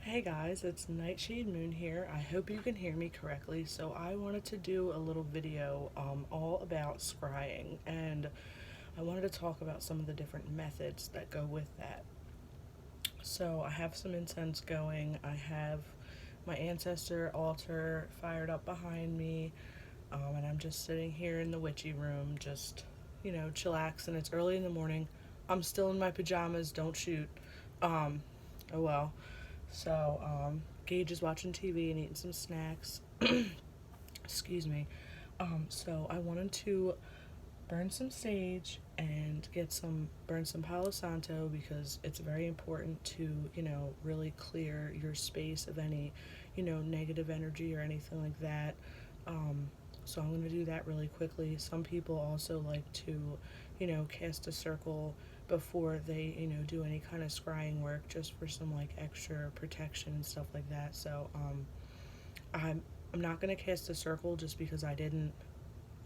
Hey guys, it's NightshadeMoon here. I hope you can hear me correctly. So I wanted to do a little video all about scrying, and I wanted to talk about some of the different methods that go with that. So I have some incense going. I have my ancestor altar fired up behind me, and I'm just sitting here in the witchy room, just chillaxing. It's early in the morning. I'm still in my pajamas. Don't shoot. Um, oh well. So, Gage is watching TV and eating some snacks. Excuse me. So I wanted to burn some sage and burn some Palo Santo because it's very important to, really clear your space of any, negative energy or anything like that. So I'm going to do that really quickly. Some people also like to, cast a circle before they, do any kind of scrying work just for some like extra protection and stuff like that. So I'm I'm not going to cast a circle just because I'm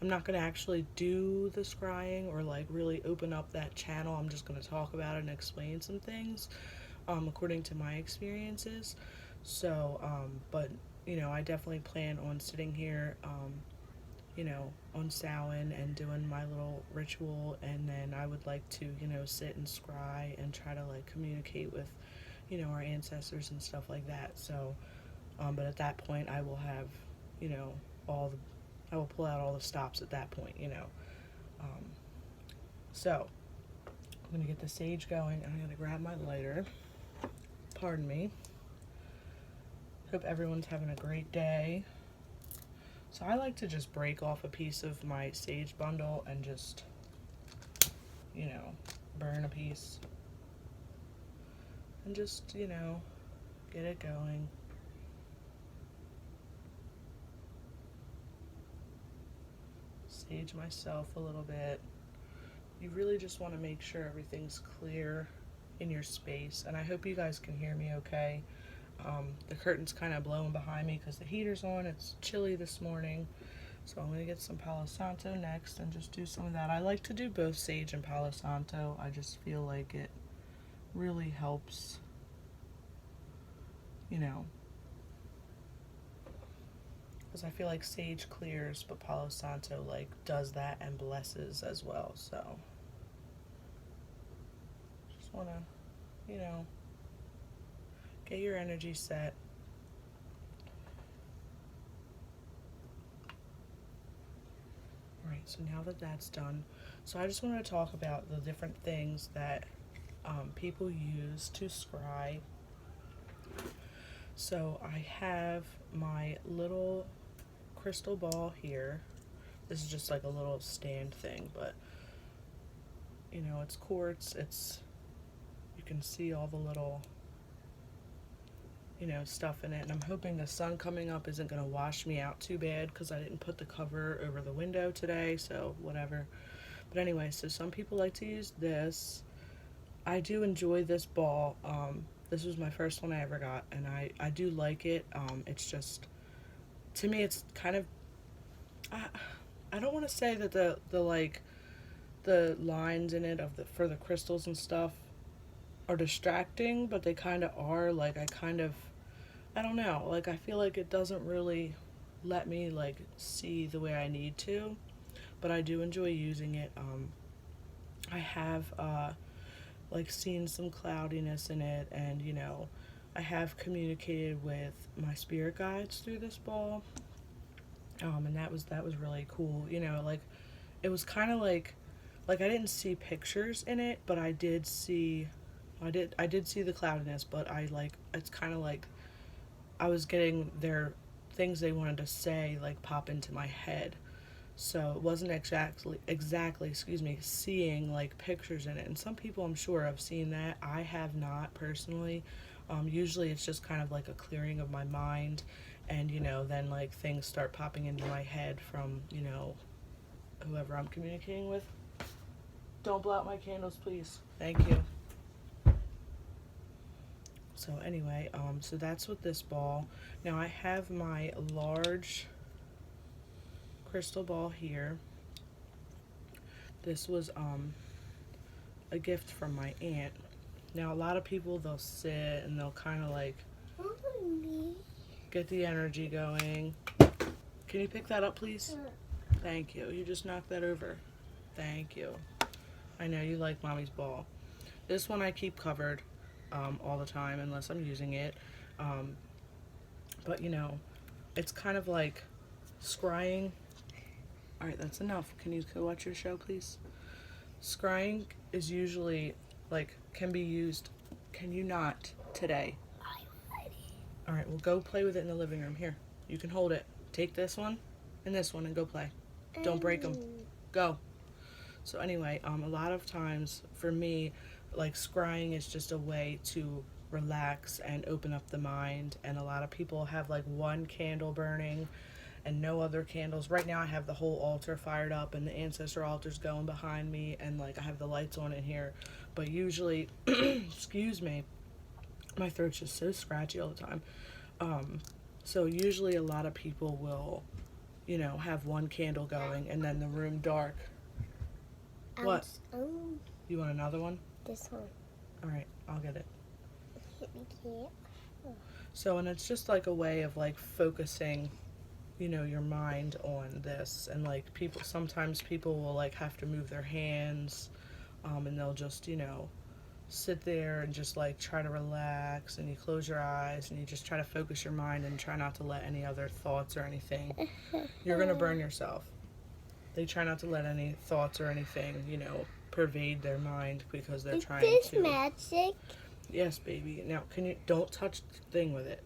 not going to actually do the scrying or like really open up that channel. I'm just going to talk about it and explain some things according to my experiences. So, but I definitely plan on sitting here, on Samhain and doing my little ritual, and then I would like to, sit and scry and try to like communicate with, our ancestors and stuff like that. So, but at that point, I will have, you know, all the, I will pull out all the stops at that point. Um, so, I'm gonna get the sage going, and I'm gonna grab my lighter. Pardon me. Hope everyone's having a great day. So I like to just break off a piece of my sage bundle and just, you know, burn a piece and just, get it going. Sage myself a little bit. You really just want to make sure everything's clear in your space, and I hope you guys can hear me okay. The curtain's kind of blowing behind me because the heater's on. It's chilly this morning. So I'm going to get some Palo Santo next and just do some of that. I like to do both sage and Palo Santo. I just feel like it really helps, you know, because I feel like sage clears, but Palo Santo like does that and blesses as well. So just want to, get your energy set. Alright, so now that that's done, so I just want to talk about the different things that people use to scry. So I have my little crystal ball here. This is just like a little stand thing, but it's quartz. You can see all the little stuff in it, and I'm hoping the sun coming up isn't going to wash me out too bad because I didn't put the cover over the window today, so whatever. But anyway, so some people like to use this. I do enjoy this ball. This was my first one I ever got, and I do like it. It's just, to me, it's kind of, I don't want to say that the lines in it for the crystals and stuff are distracting, but they kind of are. Like, I don't know. Like, I feel like it doesn't really let me like see the way I need to, but I do enjoy using it. I have like seen some cloudiness in it, and I have communicated with my spirit guides through this ball. And that was really cool. Like it was kind of like I didn't see pictures in it, but I did see the cloudiness, but it's kind of like I was getting their things they wanted to say like pop into my head. So it wasn't exactly, excuse me, seeing like pictures in it. And some people I'm sure have seen that. I have not personally. Usually it's just kind of like a clearing of my mind, and then like things start popping into my head from, whoever I'm communicating with. Don't blow out my candles, please. Thank you. So anyway, so that's with this ball. Now I have my large crystal ball here. This was a gift from my aunt. Now a lot of people, they'll sit and they'll kind of like Get the energy going. Can you pick that up, please? Thank you. You just knocked that over. Thank you. I know you like Mommy's ball. This one I keep covered all the time unless I'm using it. But you know, it's kind of like scrying. Alright, that's enough. Can you go watch your show, please? Scrying is usually like, can be used. Can you not today? Alright, well go play with it in the living room. Here, you can hold it. Take this one and go play. Don't break them. Go. So anyway, a lot of times for me, like scrying is just a way to relax and open up the mind. And a lot of people have like one candle burning and no other candles. Right now I have the whole altar fired up and the ancestor altar's going behind me and like I have the lights on in here. But usually, excuse me, my throat's just so scratchy all the time. So usually a lot of people will, you know, have one candle going and then the room dark. What? You want another one? This one. Alright, I'll get it. We can't. So, and it's just like a way of like focusing, you know, your mind on this. And like sometimes people will like have to move their hands, and they'll just, you know, sit there and just like try to relax, and you close your eyes and you just try to focus your mind and try not to let any other thoughts or anything. You're gonna burn yourself. They try not to let any thoughts or anything, you know, pervade their mind because they're trying to. Is this magic? Yes, baby. Now, don't touch the thing with it.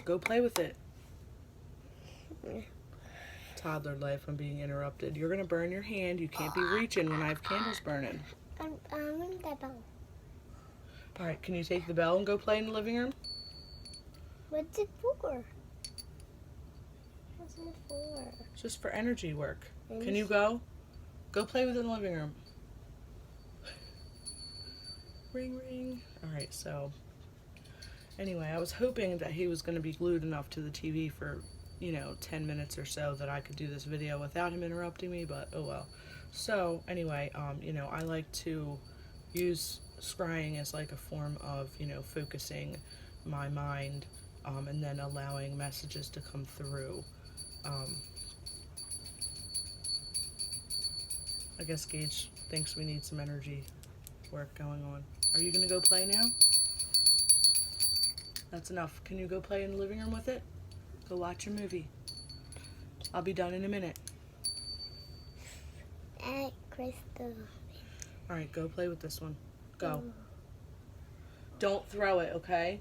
Go play with it. Toddler life, I'm being interrupted. You're gonna burn your hand. You can't be reaching when I have candles burning. I'm in the bell. Alright, can you take the bell and go play in the living room? What's it for? What's it for? It's just for energy work. Can you go? Go play with it in the living room. Ring, ring. Alright, so anyway, I was hoping that he was going to be glued enough to the TV for, you know, 10 minutes or so that I could do this video without him interrupting me, but oh well. So anyway, you know, I like to use scrying as like a form of, you know, focusing my mind, and then allowing messages to come through. I guess Gage thinks we need some energy work going on. Are you gonna go play now? That's enough. Can you go play in the living room with it? Go watch your movie. I'll be done in a minute. Crystal. Alright, go play with this one. Go. Don't throw it, okay?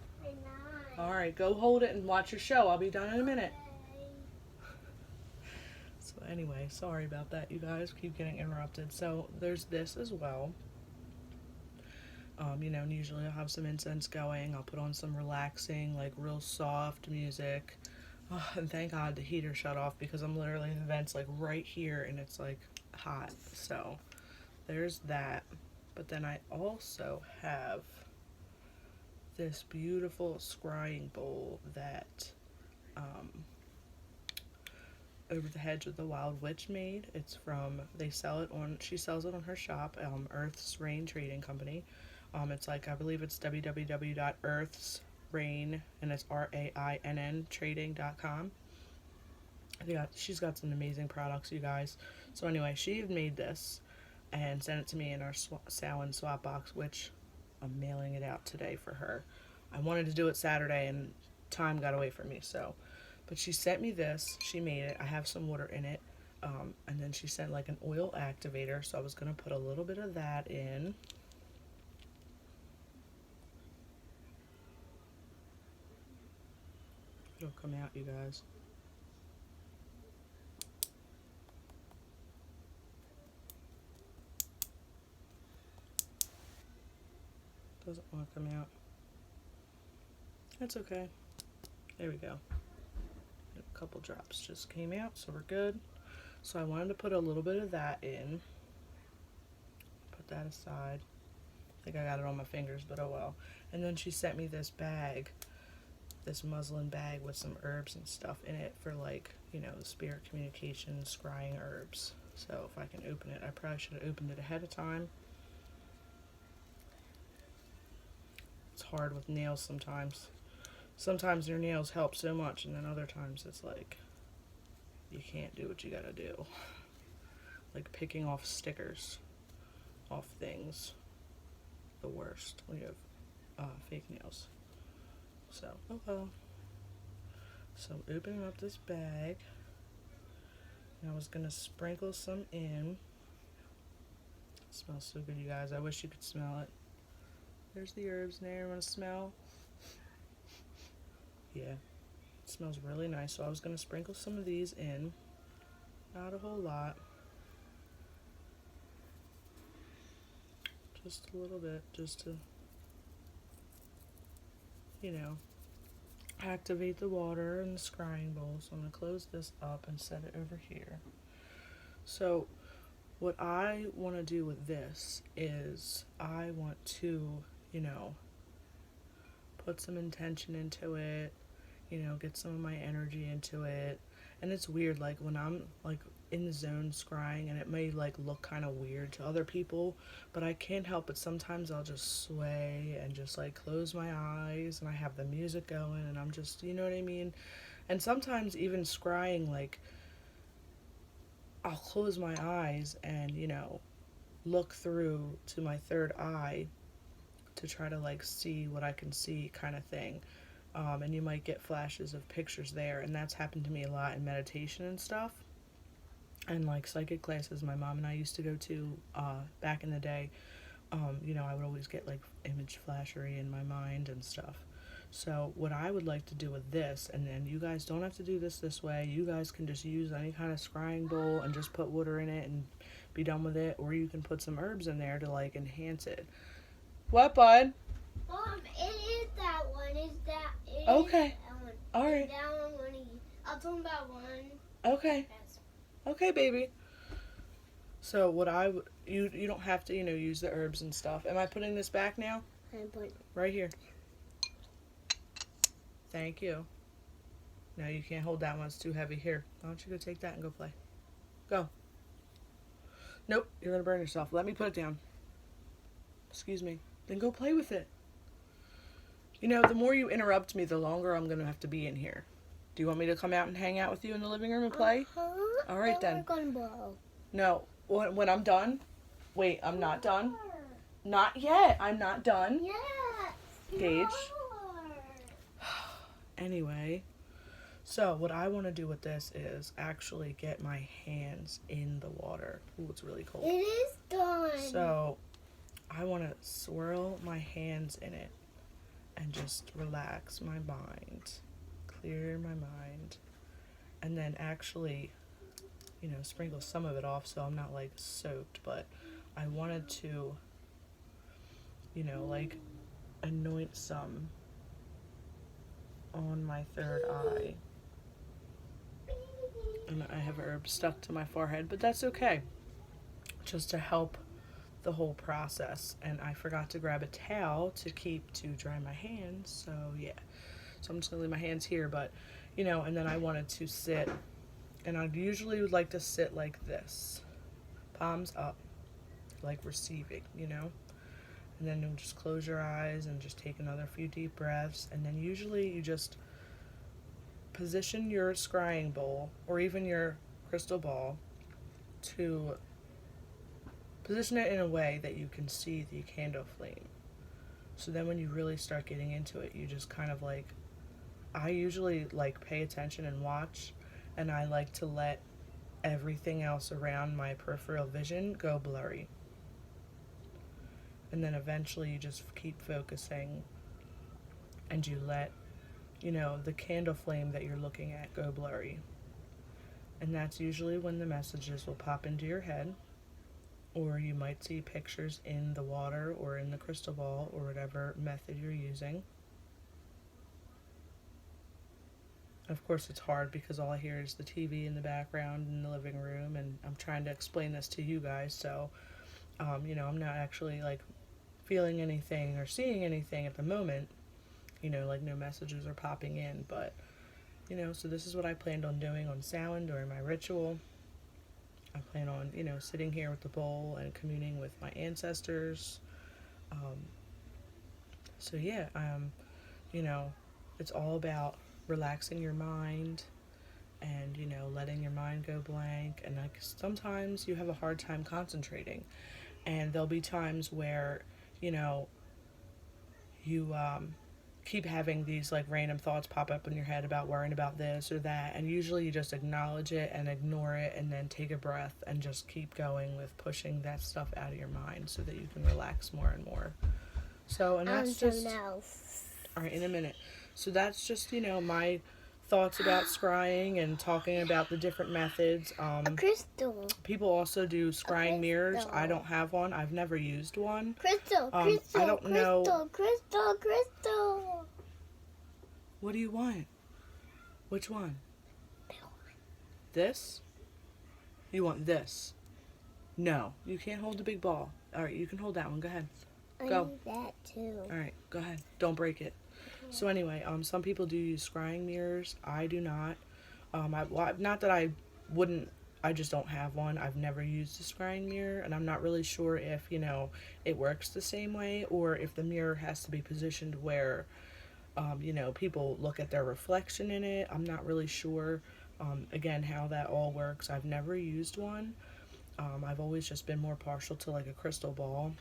Alright, go hold it and watch your show. I'll be done in a minute. So anyway, sorry about that, you guys. Keep getting interrupted. So there's this as well. You know, and usually I'll have some incense going. I'll put on some relaxing, like real soft music. Oh, and thank God the heater shut off because I'm literally, the vent's like right here and it's like hot. So there's that. But then I also have this beautiful scrying bowl that Over the Hedge with the Wild Witch made. It's from, she sells it on her shop, Earth's Rain Trading Company. It's like, I believe it's www.earthsrain, and it's RAINN trading.com. She's got some amazing products, you guys. So anyway, she had made this and sent it to me in our Samhain swap box, which I'm mailing it out today for her. I wanted to do it Saturday and time got away from me, so. But she sent me this. She made it. I have some water in it. And then she sent like an oil activator, so I was going to put a little bit of that in. It'll come out, you guys. Doesn't want to come out. That's okay. There we go. A couple drops just came out, so we're good. So I wanted to put a little bit of that in. Put that aside. I think I got it on my fingers, but oh well. And then she sent me this bag, this muslin bag with some herbs and stuff in it for, like, you know, the spirit communication, scrying herbs. So if I can open it, I probably should have opened it ahead of time. It's hard with nails sometimes. Sometimes your nails help so much, and then other times it's like you can't do what you gotta do. Like picking off stickers off things. The worst when you have fake nails. So, oh well. So I'm opening up this bag. And I was gonna sprinkle some in. It smells so good, you guys. I wish you could smell it. There's the herbs in there. You want to smell? Yeah, it smells really nice. So I was gonna sprinkle some of these in. Not a whole lot. Just a little bit, just to, you know, activate the water in the scrying bowl. So I'm going to close this up and set it over here. So what I want to do with this is I want to, you know, put some intention into it, you know, get some of my energy into it. And it's weird, like when I'm like in the zone scrying, and it may like look kind of weird to other people, but I can't help it. Sometimes I'll just sway and just like close my eyes, and I have the music going, and I'm just, you know what I mean? And sometimes even scrying, like I'll close my eyes and, you know, look through to my third eye to try to like see what I can see, kind of thing. And you might get flashes of pictures there, and that's happened to me a lot in meditation and stuff. And like psychic classes my mom and I used to go to back in the day, you know, I would always get like image flashery in my mind and stuff. So what I would like to do with this, and then you guys don't have to do this way, you guys can just use any kind of scrying bowl and just put water in it and be done with it, or you can put some herbs in there to like enhance it. What, bud? Mom, it is that one. Is that it? Okay. Is that one. All right. That one. I'll talk about one. Okay. Okay, baby. So what I would, you don't have to, you know, use the herbs and stuff. Am I putting this back now? I'm putting Right here. Thank you. No, you can't hold that one. It's too heavy. Here, why don't you go take that and go play? Go. Nope, you're going to burn yourself. Let me put it down. Excuse me. Then go play with it. You know, the more you interrupt me, the longer I'm going to have to be in here. Do you want me to come out and hang out with you in the living room and play? All right, then. We're gonna blow. No, when I'm done. Wait, I'm not done. Not yet. I'm not done. Yes. Gage. Anyway, so what I want to do with this is actually get my hands in the water. Ooh, it's really cold. It is done. So I want to swirl my hands in it and just relax my mind, clear my mind, and then actually, you know, sprinkle some of it off so I'm not like soaked. But I wanted to, you know, like anoint some on my third eye. And I have herbs stuck to my forehead, but that's okay, just to help the whole process. And I forgot to grab a towel to dry my hands, so yeah. So I'm just gonna leave my hands here, but you know, and then I wanted to sit, and I usually would like to sit like this, palms up, like receiving, you know. And then you'll just close your eyes and just take another few deep breaths. And then usually you just position your scrying bowl or even your crystal ball to position it in a way that you can see the candle flame. So then when you really start getting into it, you just kind of like, I usually like pay attention and watch, and I like to let everything else around my peripheral vision go blurry. And then eventually you just keep focusing, and you let, you know, the candle flame that you're looking at go blurry. And that's usually when the messages will pop into your head, or you might see pictures in the water or in the crystal ball or whatever method you're using. Of course, it's hard because all I hear is the TV in the background in the living room, and I'm trying to explain this to you guys, so you know, I'm not actually like feeling anything or seeing anything at the moment, you know, like no messages are popping in. But you know, so this is what I planned on doing on Samhain during my ritual. I plan on, you know, sitting here with the bowl and communing with my ancestors, So yeah, you know, it's all about relaxing your mind and, letting your mind go blank. And like sometimes you have a hard time concentrating, and there'll be times where, you know, you keep having these like random thoughts pop up in your head about worrying about this or that, and usually you just acknowledge it and ignore it and then take a breath and just keep going with pushing that stuff out of your mind so that you can relax more and more. So, and that's just all right in a minute. So that's just, my thoughts about scrying and talking about the different methods. A crystal. People also do scrying mirrors. I don't have one. I've never used one. Crystal, I don't know. crystal. What do you want? Which one? This? You want this? No, you can't hold the big ball. All right, you can hold that one. Go ahead. Go. I need that too. All right, go ahead. Don't break it. So anyway, some people do use scrying mirrors. I do not. Not that I wouldn't. I just don't have one. I've never used a scrying mirror, and I'm not really sure if it works the same way, or if the mirror has to be positioned where people look at their reflection in it. I'm not really sure. Again, how that all works. I've never used one. I've always just been more partial to like a crystal ball.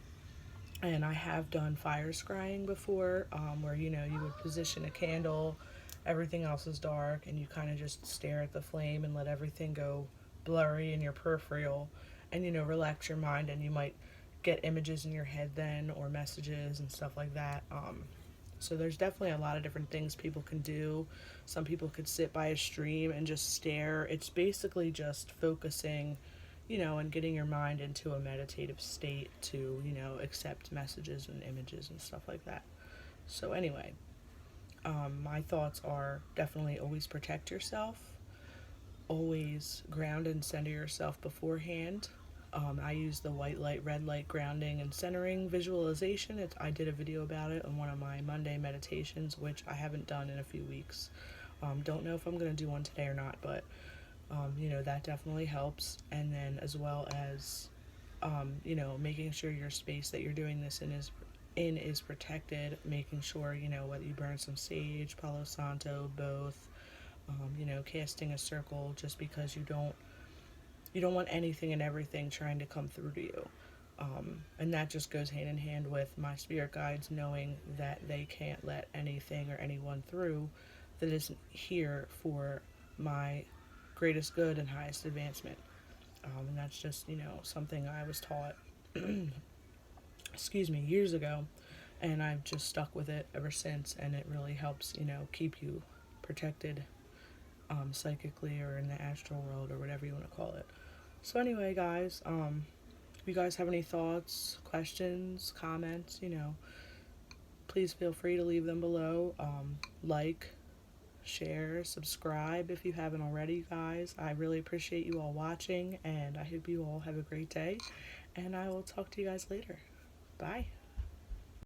And I have done fire scrying before, where you would position a candle, everything else is dark, and you kind of just stare at the flame and let everything go blurry in your peripheral, and relax your mind, and you might get images in your head then, or messages and stuff like that. So there's definitely a lot of different things people can do. Some people could sit by a stream and just stare. It's basically just focusing, and getting your mind into a meditative state to, accept messages and images and stuff like that. So anyway, my thoughts are definitely always protect yourself, always ground and center yourself beforehand. I use the white light, red light grounding and centering visualization. I did a video about it on one of my Monday meditations, which I haven't done in a few weeks. Don't know if I'm going to do one today or not, but that definitely helps. And then as well as, making sure your space that you're doing this is protected, making sure, whether you burn some sage, Palo Santo, both, casting a circle, just because you don't want anything and everything trying to come through to you. And that just goes hand in hand with my spirit guides knowing that they can't let anything or anyone through that isn't here for my greatest good and highest advancement. And that's just, something I was taught, years ago, and I've just stuck with it ever since, and it really helps, keep you protected, psychically or in the astral world or whatever you want to call it. So anyway, guys, if you guys have any thoughts, questions, comments, please feel free to leave them below. Like, share, subscribe if you haven't already, guys. I really appreciate you all watching, and I hope you all have a great day, and I will talk to you guys later. Bye.